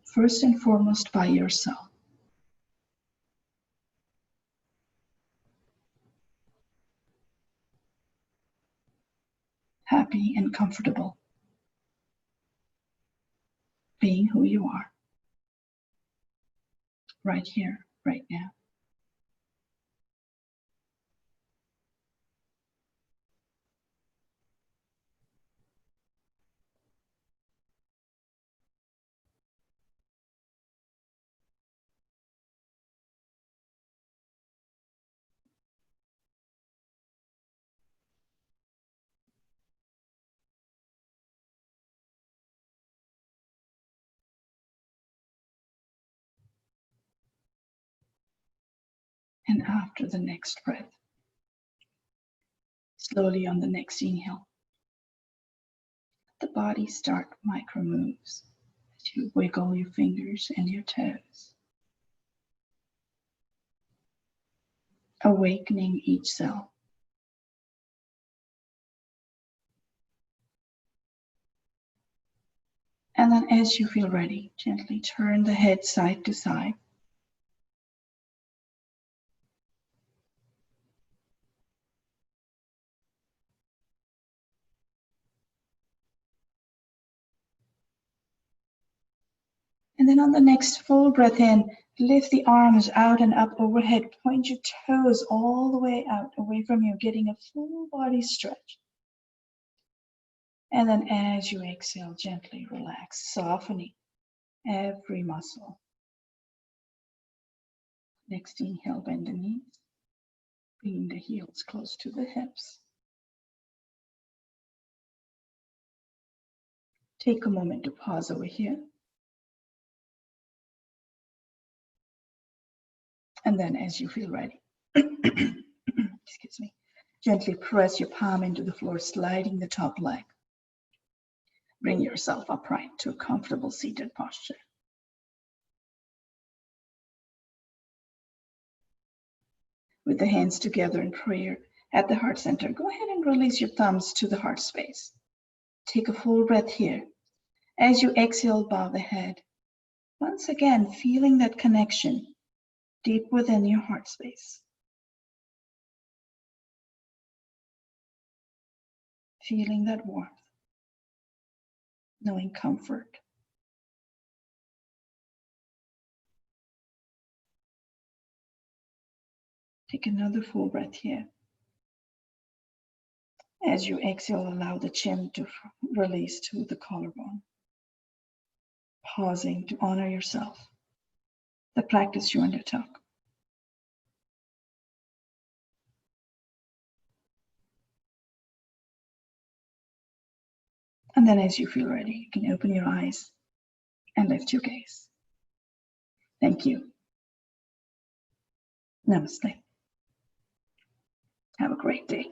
Speaker 1: First and foremost by yourself. Happy and comfortable being who you are, right here, right now. And after the next breath, slowly on the next inhale, the body start micro moves as you wiggle your fingers and your toes, awakening each cell. And then as you feel ready, gently turn the head side to side. And then on the next full breath in, lift the arms out and up overhead. Point your toes all the way out, away from you, getting a full body stretch. And then as you exhale, gently relax, softening every muscle. Next inhale, bend the knees, bring the heels close to the hips. Take a moment to pause over here. And then as you feel ready, excuse me, gently press your palm into the floor, sliding the top leg. Bring yourself upright to a comfortable seated posture. With the hands together in prayer at the heart center, go ahead and release your thumbs to the heart space. Take a full breath here. As you exhale, bow the head. Once again, feeling that connection deep within your heart space. Feeling that warmth, knowing comfort. Take another full breath here. As you exhale, allow the chin to release to the collarbone. Pausing to honor yourself, the practice you undertook. And then as you feel ready, you can open your eyes and lift your gaze. Thank you. Namaste. Have a great day.